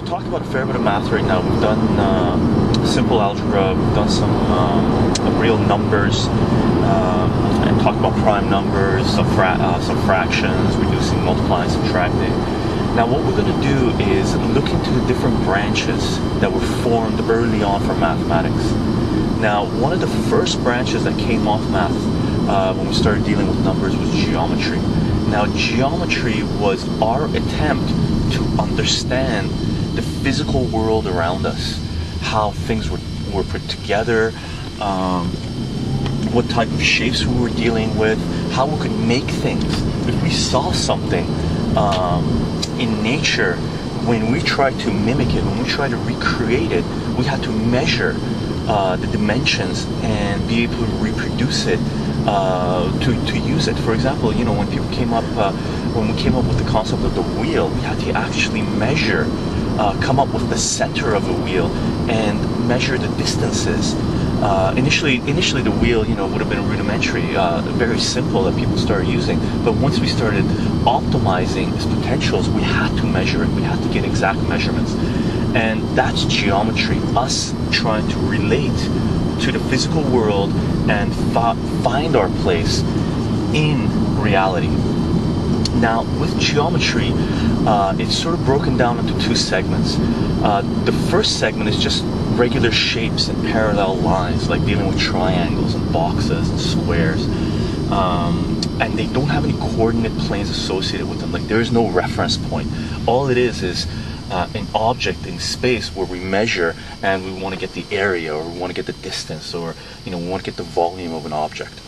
talking about a fair bit of math right now. We've done simple algebra, we've done some real numbers, and talked about prime numbers, some fractions, reducing, multiplying, subtracting. Now what we're going to do is look into the different branches that were formed early on for mathematics. Now one of the first branches that came off math when we started dealing with numbers was geometry. Now geometry was our attempt to understand the physical world around us, how things were put together, what type of shapes we were dealing with, how we could make things. If we saw something in nature, when we tried to mimic it, when we tried to recreate it, we had to measure the dimensions and be able to reproduce it to use it. For example, you know, when people came up, when we came up with the concept of the wheel, we had to actually measure, come up with the center of the wheel and measure the distances. Initially the wheel, you know, would have been rudimentary, very simple that people started using. But once we started optimizing its potentials, we had to measure it. We had to get exact measurements. And that's geometry, us trying to relate to the physical world and find our place in reality. Now, with geometry, it's sort of broken down into two segments. The first segment is just regular shapes and parallel lines, like dealing with triangles and boxes and squares. And they don't have any coordinate planes associated with them. Like, there is no reference point. All it is an object in space where we measure and we want to get the area, or we want to get the distance, or, you know, we want to get the volume of an object.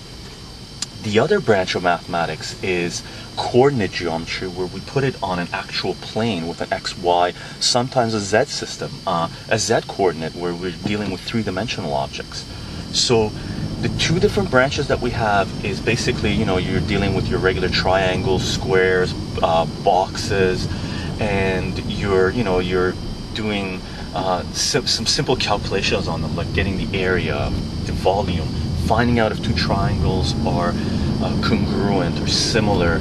The other branch of mathematics is coordinate geometry, where we put it on an actual plane with an x, y, sometimes a z system, a z coordinate, where we're dealing with three-dimensional objects. So the two different branches that we have is basically, you know, you're dealing with your regular triangles, squares, boxes, and you're doing some simple calculations on them, like getting the area, the volume, finding out if two triangles are congruent or similar,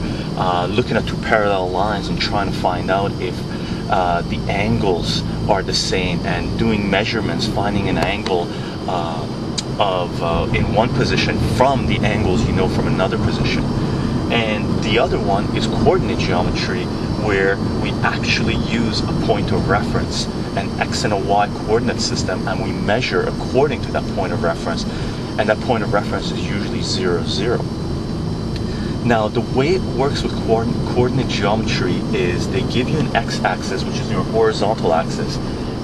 looking at two parallel lines and trying to find out if the angles are the same, and doing measurements, finding an angle in one position from the angles you know from another position. And the other one is coordinate geometry, where we actually use a point of reference, an x and a y coordinate system, and we measure according to that point of reference. And that point of reference is usually 0, 0. Now, the way it works with coordinate geometry is they give you an x-axis, which is your horizontal axis,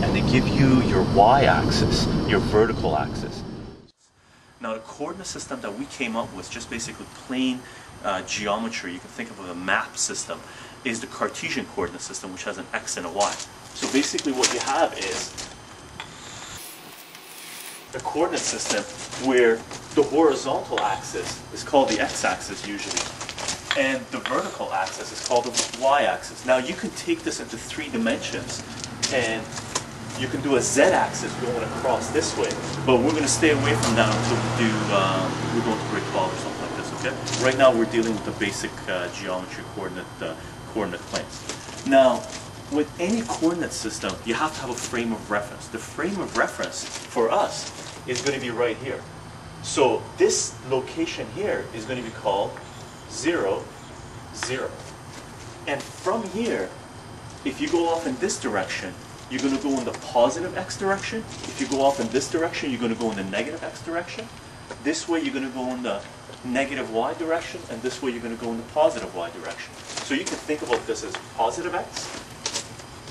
and they give you your y-axis, your vertical axis. Now, the coordinate system that we came up with, just basically plain geometry, you can think of a map system, is the Cartesian coordinate system, which has an x and a y. So basically what you have is a coordinate system where the horizontal axis is called the x-axis usually, and the vertical axis is called the y-axis. Now you can take this into three dimensions, and you can do a z-axis going across this way, but we're going to stay away from that until we're going to grade 12 or something like this, okay? Right now we're dealing with the basic geometry coordinate planes. Now, with any coordinate system, you have to have a frame of reference. The frame of reference for us is going to be right here. So this location here is going to be called 0, 0. And from here, if you go off in this direction, you're going to go in the positive x direction. If you go off in this direction, you're going to go in the negative x direction. This way, you're going to go in the negative y direction, and this way, you're going to go in the positive y direction. So you can think about this as positive x,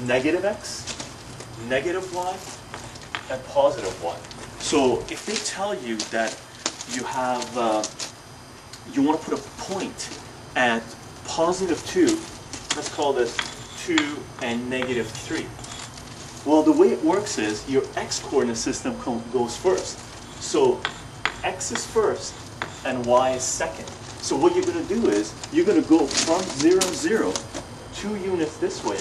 negative y, and positive y. So if they tell you that you have, you want to put a point at positive 2, let's call this 2 and negative 3. Well, the way it works is your x-coordinate system goes first. So x is first and y is second. So what you're going to do is you're going to go from 0, 0, 2 units this way,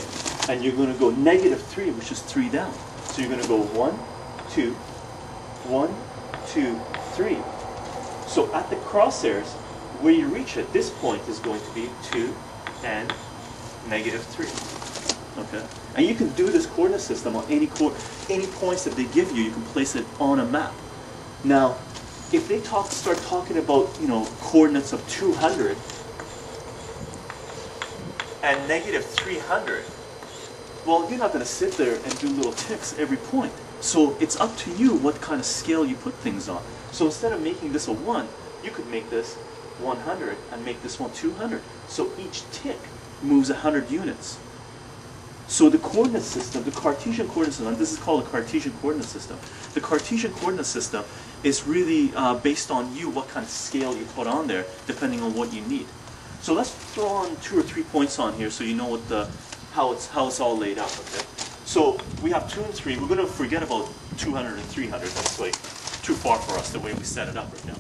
and you're going to go negative 3, which is 3 down. So you're going to go 1, 2, 1, 2, 3. So at the crosshairs, where you reach at this point is going to be 2 and negative 3. Okay, and you can do this coordinate system on any points that they give you. You can place it on a map. Now, if they start talking about, you know, coordinates of 200 and negative 300, well, you're not going to sit there and do little ticks every point. So it's up to you what kind of scale you put things on. So instead of making this a 1, you could make this 100 and make this one 200. So each tick moves 100 units. So the coordinate system, the Cartesian coordinate system, this is called a Cartesian coordinate system. The Cartesian coordinate system is really based on you, what kind of scale you put on there, depending on what you need. So let's throw on 2 or 3 points on here so you know what how it's all laid out. Okay. So we have 2 and 3. We're going to forget about 200 and 300. That's like too far for us the way we set it up right now.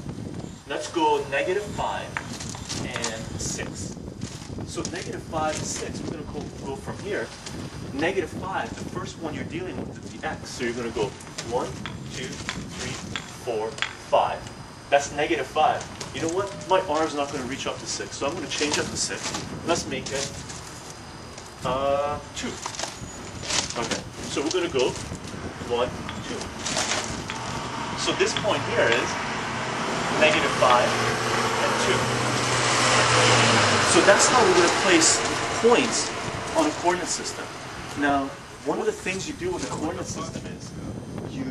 Let's go negative 5 and 6. So negative 5 and 6, we're going to go from here. Negative 5, the first one you're dealing with is the x. So you're going to go 1, 2, 3, 4, 5. That's negative 5. You know what? My arm's not going to reach up to 6, so I'm going to change up to 6. Let's make it 2. Okay, so we're going to go 1, 2. So this point here is negative 5 and 2. So that's how we're going to place points on a coordinate system. Now, one of the things you do with a coordinate system is you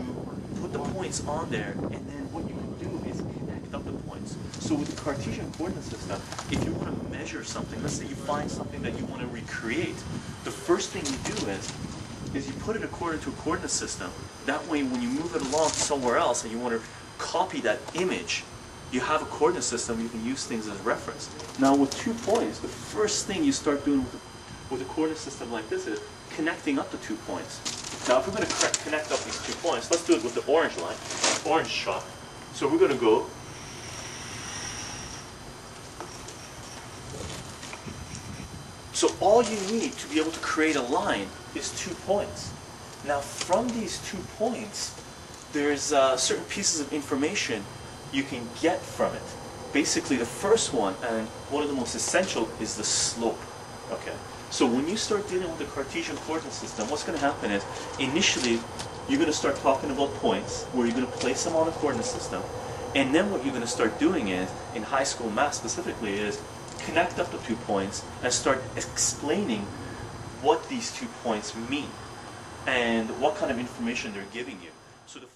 put the points on there, and then what you can do is connect up the points. So with the Cartesian coordinate system, if you want to measure something, let's say you find something that you want to recreate, the first thing you do is you put it according to a coordinate system. That way, when you move it along somewhere else and you want to copy that image, you have a coordinate system, you can use things as reference. Now with 2 points, the first thing you start doing with a coordinate system like this is connecting up the 2 points. Now if we're going to connect up these 2 points, let's do it with the orange line, orange chalk. So we're going to go so all you need to be able to create a line is 2 points. Now from these 2 points, there's certain pieces of information you can get from it. Basically the first one, and one of the most essential, is the slope. Okay. So when you start dealing with the Cartesian coordinate system, what's going to happen is initially you're going to start talking about points where you're going to place them on a coordinate system, and then what you're going to start doing is, in high school math specifically, is connect up the 2 points and start explaining what these 2 points mean and what kind of information they're giving you. So the